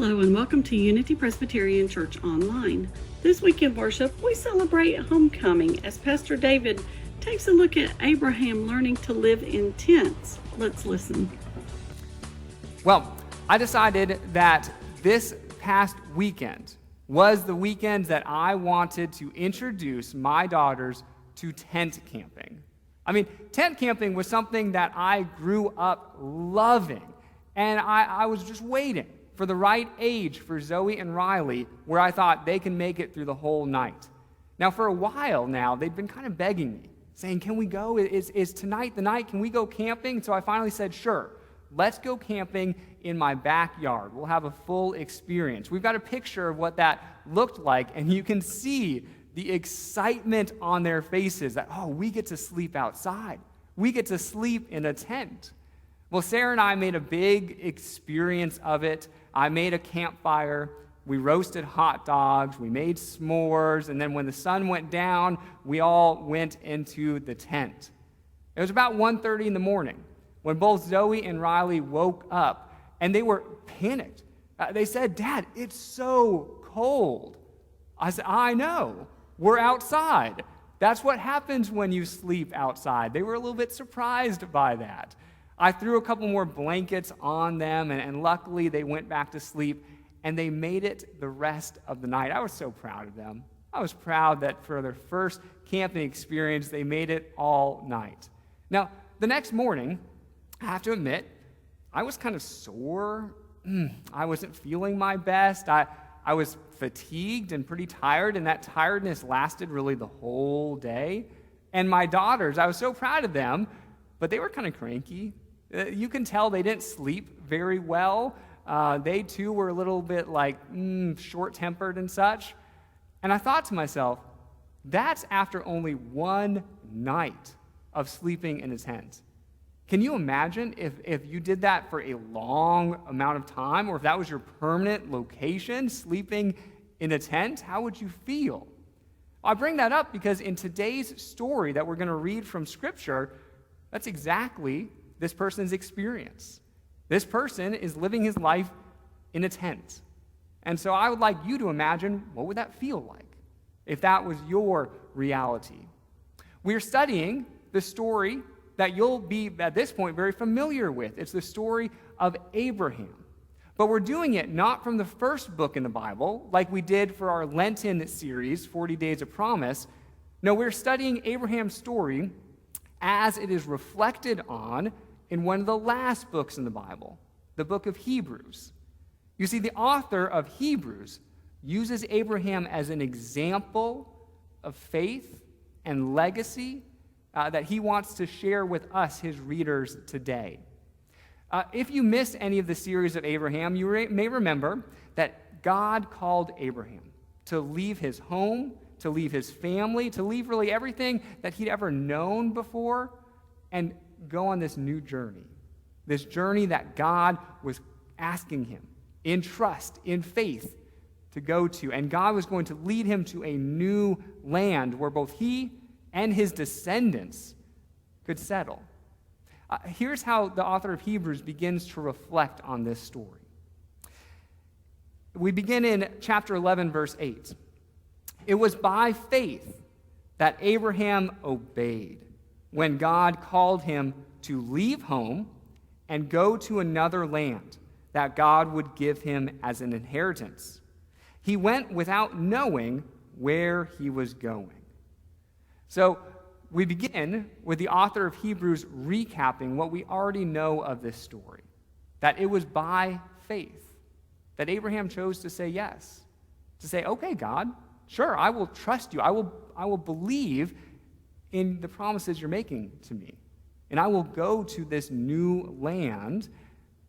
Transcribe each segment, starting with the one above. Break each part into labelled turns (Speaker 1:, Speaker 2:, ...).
Speaker 1: Hello and welcome to Unity Presbyterian Church Online. This week in worship, we celebrate homecoming as Pastor David takes a look at Abraham learning to live in tents. Let's listen.
Speaker 2: Well, I decided that this past weekend was the weekend that I wanted to introduce my daughters to tent camping. Tent camping was something that I grew up loving, and I was just waiting for the right age for Zoe and Riley, where I thought they can make it through the whole night. Now, for a while now, they've been kind of begging me, saying, can we go? Is tonight the night? Can we go camping? So I finally said, sure, let's go camping in my backyard. We'll have a full experience. We've got a picture of what that looked like, and you can see the excitement on their faces that, we get to sleep outside. We get to sleep in a tent. Well, Sarah and I made a big experience of it. I made a campfire. We roasted hot dogs. We made s'mores. And then when the sun went down, we all went into the tent. It was about 1:30 in the morning when both Zoe and Riley woke up, and they were panicked. They said, Dad, it's so cold. I said, I know. We're outside. That's what happens when you sleep outside. They were a little bit surprised by that. I threw a couple more blankets on them, and luckily they went back to sleep, and they made it the rest of the night. I was so proud of them. I was proud that for their first camping experience, they made it all night. Now, the next morning, I have to admit, I was kind of sore. I wasn't feeling my best. I was fatigued and pretty tired, and that tiredness lasted really the whole day. And my daughters, I was so proud of them, but they were kind of cranky. You can tell they didn't sleep very well. They too were a little bit short-tempered and such. And I thought to myself, that's after only one night of sleeping in a tent. Can you imagine if you did that for a long amount of time, or if that was your permanent location, sleeping in a tent? How would you feel? I bring that up because in today's story that we're going to read from Scripture, that's exactly this person's experience. This person is living his life in a tent. And so I would like you to imagine, what would that feel like if that was your reality? We're studying the story that you'll be, at this point, very familiar with. It's the story of Abraham. But we're doing it not from the first book in the Bible, like we did for our Lenten series, 40 Days of Promise. No, we're studying Abraham's story as it is reflected on in one of the last books in the Bible, the book of Hebrews. You see, the author of Hebrews uses Abraham as an example of faith and legacy that he wants to share with us, his readers, today. If you missed any of the series of Abraham, you may remember that God called Abraham to leave his home, to leave his family, to leave really everything that he'd ever known before, and go on this new journey. This journey that God was asking him in trust, in faith, to go to. And God was going to lead him to a new land where both he and his descendants could settle. Here's how the author of Hebrews begins to reflect on this story. We begin in chapter 11, verse 8. It was by faith that Abraham obeyed when God called him to leave home and go to another land that God would give him as an inheritance. He went without knowing where he was going. So we begin with the author of Hebrews recapping what we already know of this story, that it was by faith that Abraham chose to say yes, to say, okay, God, sure, I will trust you. I will believe in the promises you're making to me, and I will go to this new land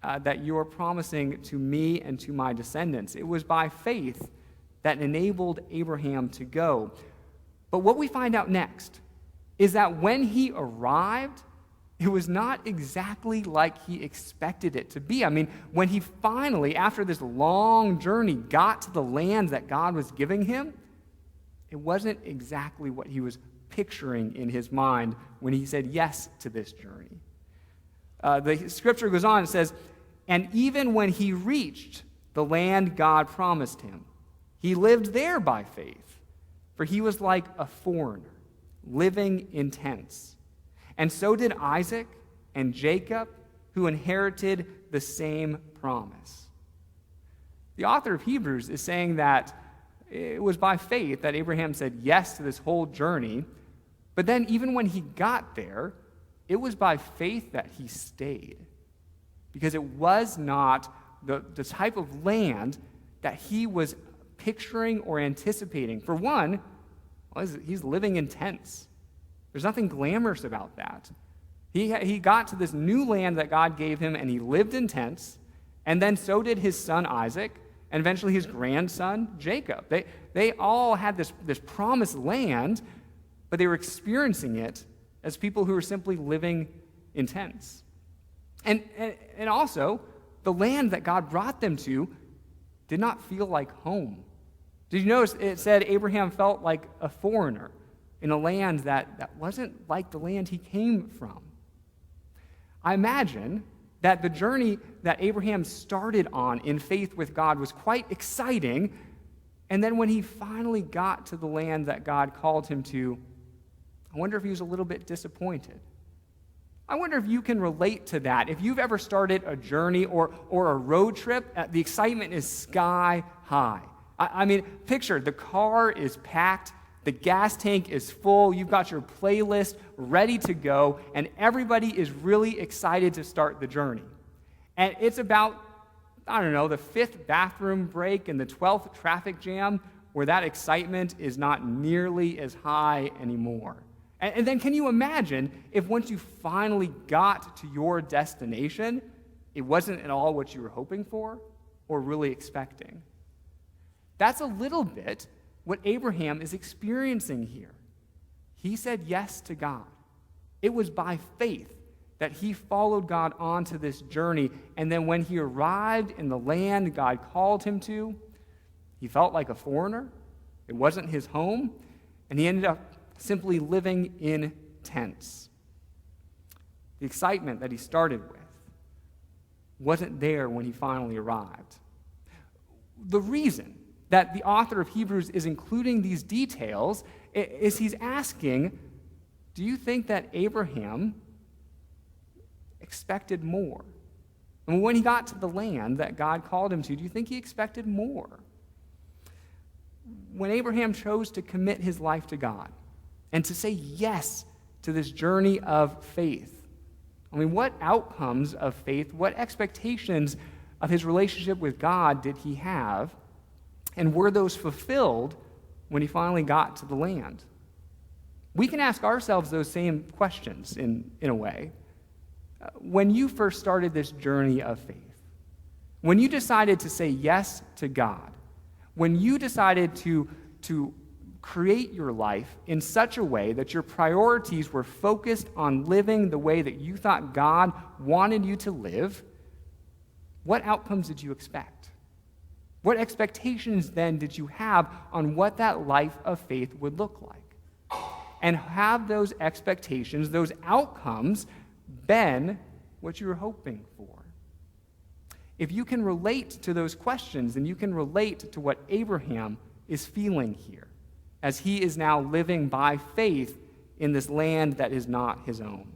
Speaker 2: that you're promising to me and to my descendants. It was by faith that enabled Abraham to go. But what we find out next is that when he arrived, it was not exactly like he expected it to be. When he finally, after this long journey, got to the land that God was giving him, it wasn't exactly what he was picturing in his mind when he said yes to this journey. The scripture goes on and says, and even when he reached the land God promised him. He lived there by faith, for he was like a foreigner, living in tents. And so did Isaac and Jacob, who inherited the same promise. The author of Hebrews is saying that it was by faith that Abraham said yes to this whole journey, but then even when he got there, it was by faith that he stayed, because it was not the type of land that he was picturing or anticipating. For one, he's living in tents. There's nothing glamorous about that. He got to this new land that God gave him, and he lived in tents, and then so did his son Isaac, and eventually his grandson Jacob. They all had this promised land, but they were experiencing it as people who were simply living in tents. And also, the land that God brought them to did not feel like home. Did you notice it said Abraham felt like a foreigner in a land that wasn't like the land he came from? I imagine that the journey that Abraham started on in faith with God was quite exciting, and then when he finally got to the land that God called him to, I wonder if he was a little bit disappointed. I wonder if you can relate to that. If you've ever started a journey or a road trip, the excitement is sky high. I mean, picture the car is packed, the gas tank is full, you've got your playlist ready to go, and everybody is really excited to start the journey. And it's about, the 5th bathroom break and the 12th traffic jam where that excitement is not nearly as high anymore. And then can you imagine if once you finally got to your destination, it wasn't at all what you were hoping for or really expecting? That's a little bit what Abraham is experiencing here. He said yes to God. It was by faith that he followed God onto this journey, and then when he arrived in the land God called him to, he felt like a foreigner. It wasn't his home, and he ended up simply living in tents. The excitement that he started with wasn't there when he finally arrived. The reason that the author of Hebrews is including these details is he's asking, do you think that Abraham expected more? And when he got to the land that God called him to, do you think he expected more? When Abraham chose to commit his life to God and to say yes to this journey of faith, what outcomes of faith, what expectations of his relationship with God did he have? And were those fulfilled when he finally got to the land? We can ask ourselves those same questions in a way. When you first started this journey of faith, when you decided to say yes to God, when you decided to create your life in such a way that your priorities were focused on living the way that you thought God wanted you to live, what outcomes did you expect? What expectations then did you have on what that life of faith would look like? And have those expectations, those outcomes, been what you were hoping for? If you can relate to those questions, then you can relate to what Abraham is feeling here, as he is now living by faith in this land that is not his own.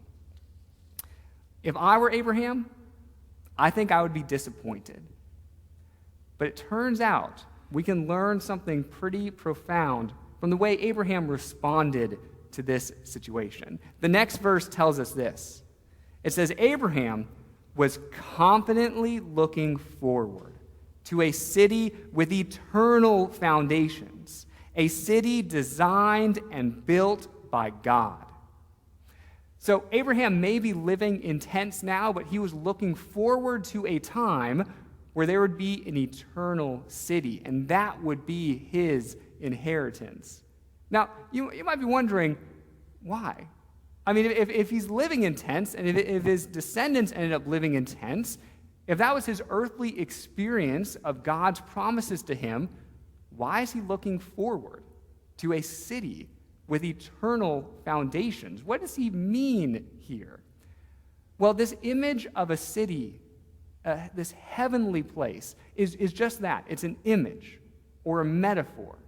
Speaker 2: If I were Abraham, I think I would be disappointed. But it turns out we can learn something pretty profound from the way Abraham responded to this situation. The next verse tells us this. It says, Abraham was confidently looking forward to a city with eternal foundations, a city designed and built by God. So Abraham may be living in tents now, but he was looking forward to a time where there would be an eternal city, and that would be his inheritance. Now, you might be wondering, why? If he's living in tents, and if his descendants ended up living in tents, if that was his earthly experience of God's promises to him, why is he looking forward to a city with eternal foundations? What does he mean here? Well, this image of a city this heavenly place is just that. It's an image or a metaphor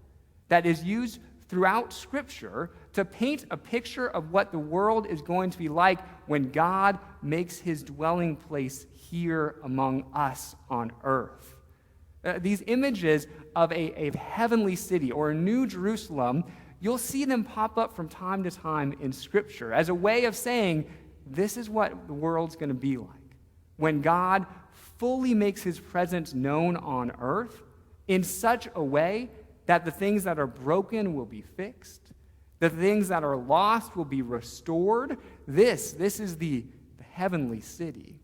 Speaker 2: that is used throughout Scripture to paint a picture of what the world is going to be like when God makes his dwelling place here among us on earth. These images of a heavenly city or a new Jerusalem, you'll see them pop up from time to time in Scripture as a way of saying, this is what the world's going to be like when God fully makes his presence known on earth in such a way that the things that are broken will be fixed, the things that are lost will be restored. This is the heavenly city.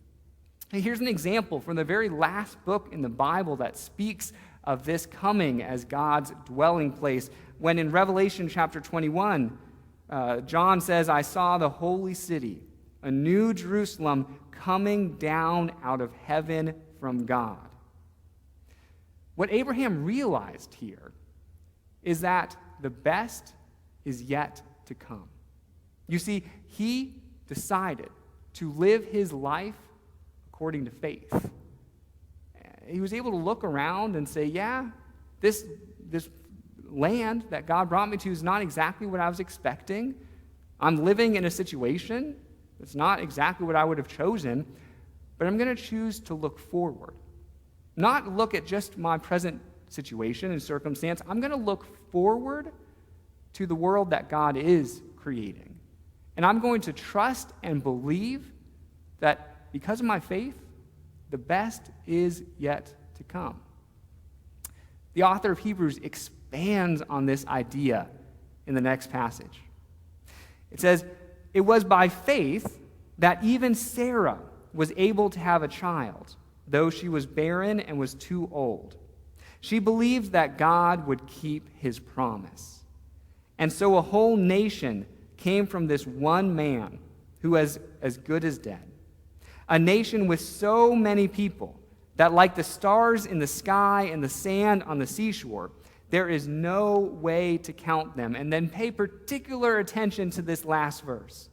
Speaker 2: And here's an example from the very last book in the Bible that speaks of this coming as God's dwelling place. When in Revelation chapter 21, John says, I saw the holy city, a new Jerusalem coming down out of heaven from God. What Abraham realized here is that the best is yet to come. You see, he decided to live his life according to faith. He was able to look around and say, yeah, this land that God brought me to is not exactly what I was expecting. I'm living in a situation that's not exactly what I would have chosen, but I'm going to choose to look forward. Not look at just my present situation and circumstance. I'm going to look forward to the world that God is creating. And I'm going to trust and believe that because of my faith, the best is yet to come. The author of Hebrews expands on this idea in the next passage. It says, it was by faith that even Sarah was able to have a child, though she was barren and was too old. She believed that God would keep his promise. And so a whole nation came from this one man who was as good as dead. A nation with so many people that, like the stars in the sky and the sand on the seashore, there is no way to count them. And then pay particular attention to this last verse.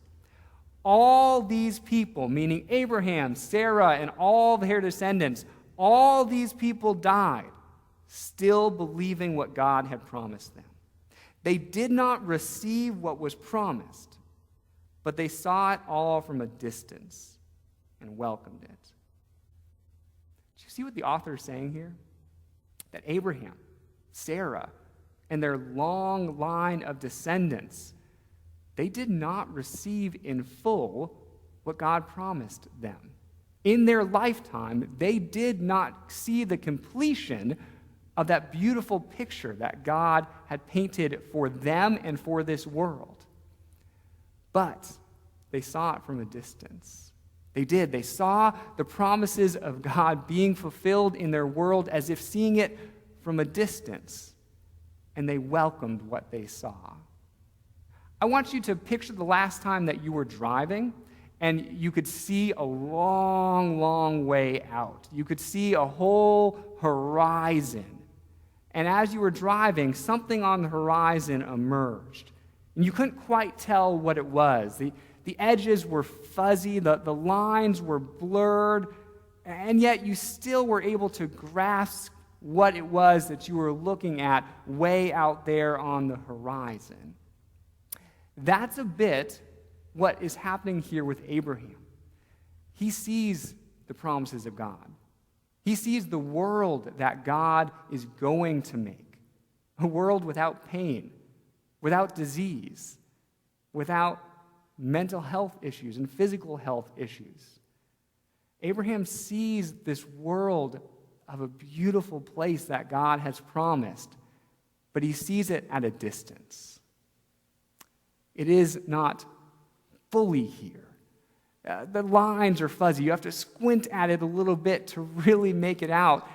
Speaker 2: All these people, meaning Abraham, Sarah, and all their descendants, all these people died still believing what God had promised them. They did not receive what was promised, but they saw it all from a distance and welcomed it. Do you see what the author is saying here? That Abraham, Sarah, and their long line of descendants, they did not receive in full what God promised them. In their lifetime, they did not see the completion of that beautiful picture that God had painted for them and for this world. But they saw it from a distance. They did. They saw the promises of God being fulfilled in their world as if seeing it from a distance, and they welcomed what they saw. I want you to picture the last time that you were driving and you could see a long, long way out. You could see a whole horizon. And as you were driving, something on the horizon emerged. And you couldn't quite tell what it was. The edges were fuzzy, the lines were blurred, and yet you still were able to grasp what it was that you were looking at way out there on the horizon. That's a bit what is happening here with Abraham. He sees the promises of God. He sees the world that God is going to make, a world without pain, without disease, without mental health issues and physical health issues. Abraham sees this world of a beautiful place that God has promised, but he sees it at a distance. It is not fully here. The lines are fuzzy. You have to squint at it a little bit to really make it out.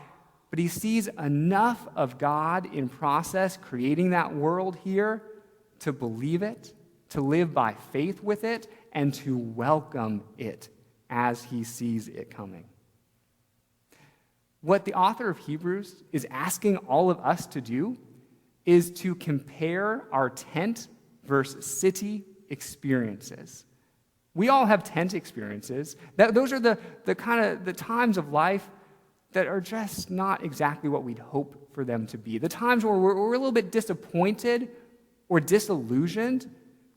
Speaker 2: But he sees enough of God in process creating that world here to believe it, to live by faith with it, and to welcome it as he sees it coming. What the author of Hebrews is asking all of us to do is to compare our tent versus city experiences. We all have tent experiences. Those are the kind of the times of life that are just not exactly what we'd hope for them to be. The times where we're a little bit disappointed or disillusioned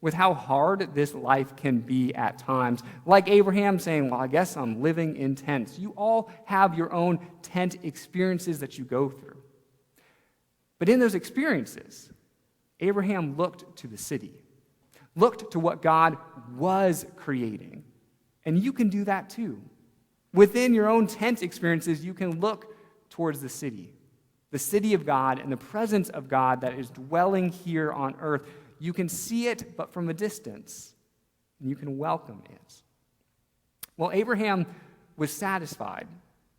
Speaker 2: with how hard this life can be at times. Like Abraham saying, well, I guess I'm living in tents. You all have your own tent experiences that you go through. But in those experiences, Abraham looked to the city, looked to what God was creating. And you can do that too. Within your own tent experiences, you can look towards the city of God and the presence of God that is dwelling here on earth. You can see it, but from a distance, and you can welcome it. Well, Abraham was satisfied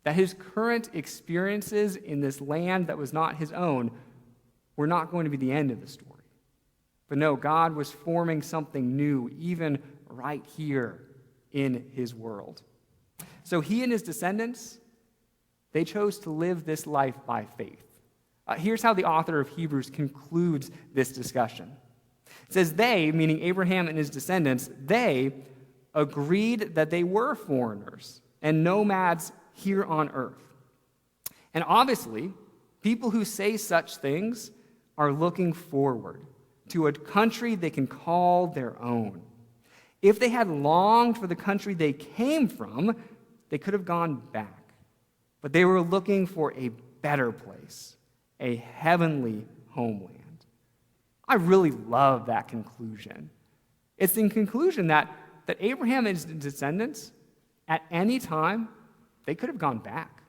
Speaker 2: that his current experiences in this land that was not his own were not going to be the end of the story. But no, God was forming something new, even right here in his world. So he and his descendants, they chose to live this life by faith. Here's how the author of Hebrews concludes this discussion. It says they, meaning Abraham and his descendants, they agreed that they were foreigners and nomads here on earth. And obviously, people who say such things are looking forward to a country they can call their own. If they had longed for the country they came from, they could have gone back. But they were looking for a better place, a heavenly homeland. I really love that conclusion. It's the conclusion that Abraham and his descendants, at any time, they could have gone back.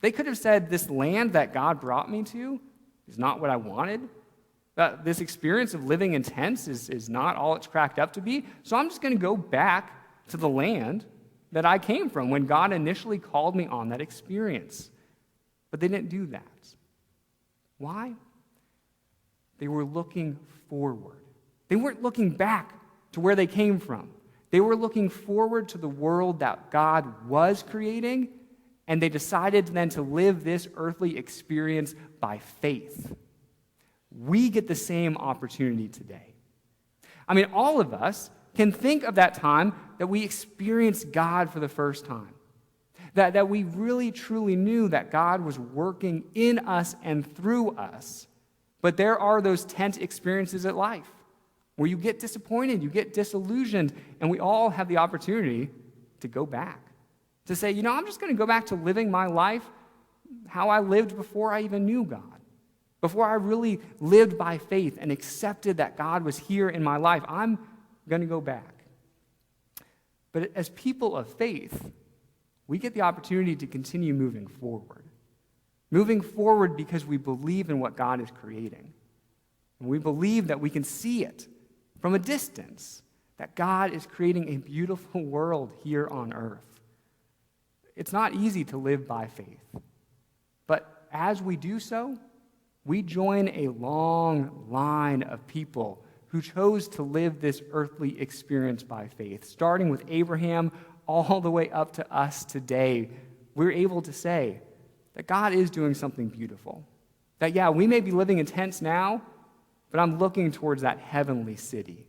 Speaker 2: They could have said, this land that God brought me to is not what I wanted. This experience of living in tents is not all it's cracked up to be. So I'm just going to go back to the land that I came from when God initially called me on that experience. But they didn't do that. Why? They were looking forward. They weren't looking back to where they came from. They were looking forward to the world that God was creating, and they decided then to live this earthly experience by faith. We get the same opportunity today. I mean, all of us can think of that time that we experienced God for the first time. That we really, truly knew that God was working in us and through us. But there are those tent experiences at life where you get disappointed, you get disillusioned, and we all have the opportunity to go back. To say, I'm just going to go back to living my life how I lived before I even knew God. Before I really lived by faith and accepted that God was here in my life, I'm going to go back. But as people of faith, we get the opportunity to continue moving forward. Moving forward because we believe in what God is creating. And we believe that we can see it from a distance, that God is creating a beautiful world here on earth. It's not easy to live by faith. But as we do so, we join a long line of people who chose to live this earthly experience by faith. Starting with Abraham all the way up to us today, we're able to say that God is doing something beautiful. That, we may be living in tents now, but I'm looking towards that heavenly city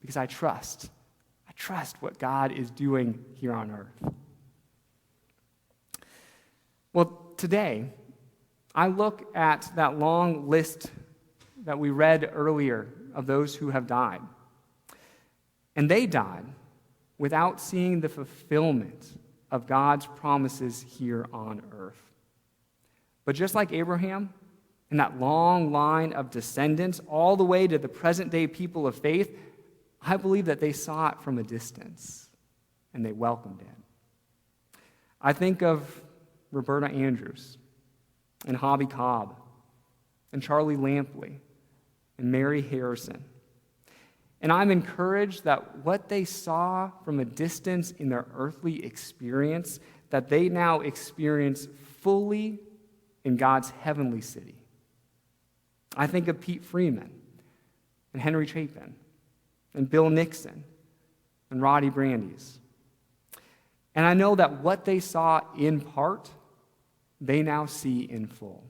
Speaker 2: because I trust what God is doing here on earth. Well, today, I look at that long list that we read earlier of those who have died. And they died without seeing the fulfillment of God's promises here on earth. But just like Abraham and that long line of descendants all the way to the present-day people of faith, I believe that they saw it from a distance and they welcomed it. I think of Roberta Andrews and Hobby Cobb and Charlie Lampley and Mary Harrison. And I'm encouraged that what they saw from a distance in their earthly experience, that they now experience fully in God's heavenly city. I think of Pete Freeman and Henry Chapin and Bill Nixon and Roddy Brandeis. And I know that what they saw in part, they now see in full.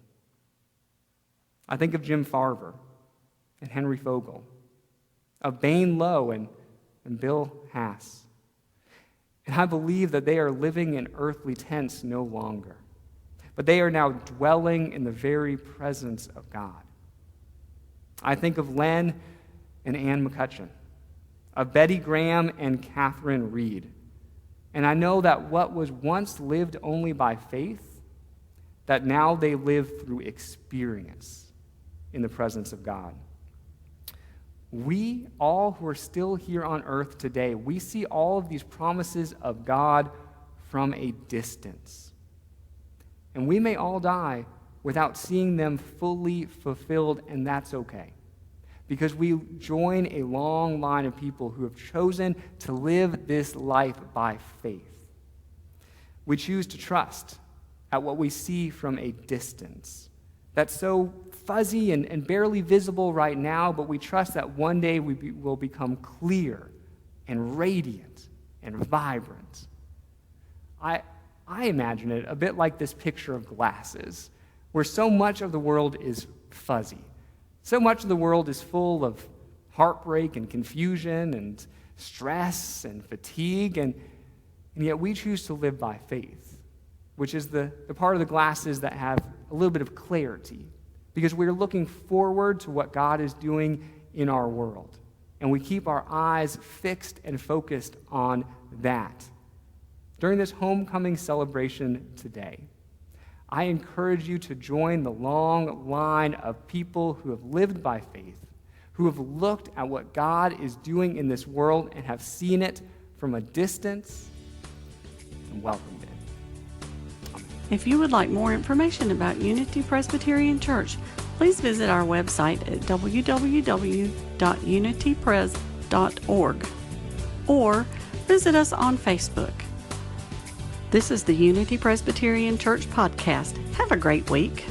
Speaker 2: I think of Jim Farver and Henry Fogel, of Bain Lowe and and Bill Hass. And I believe that they are living in earthly tents no longer, but they are now dwelling in the very presence of God. I think of Len and Ann McCutcheon, of Betty Graham and Catherine Reed. And I know that what was once lived only by faith, that now they live through experience in the presence of God. We, all who are still here on earth today, we see all of these promises of God from a distance. And we may all die without seeing them fully fulfilled, and that's okay. Because we join a long line of people who have chosen to live this life by faith. We choose to trust at what we see from a distance. That's so fuzzy and barely visible right now, but we trust that one day we will become clear and radiant and vibrant. I imagine it a bit like this picture of glasses, where so much of the world is fuzzy. So much of the world is full of heartbreak and confusion and stress and fatigue, and yet we choose to live by faith, which is the part of the glasses that have a little bit of clarity, because we're looking forward to what God is doing in our world, and we keep our eyes fixed and focused on that. During this homecoming celebration today, I encourage you to join the long line of people who have lived by faith, who have looked at what God is doing in this world and have seen it from a distance and welcomed it.
Speaker 1: If you would like more information about Unity Presbyterian Church, please visit our website at www.unitypres.org or visit us on Facebook. This is the Unity Presbyterian Church podcast. Have a great week.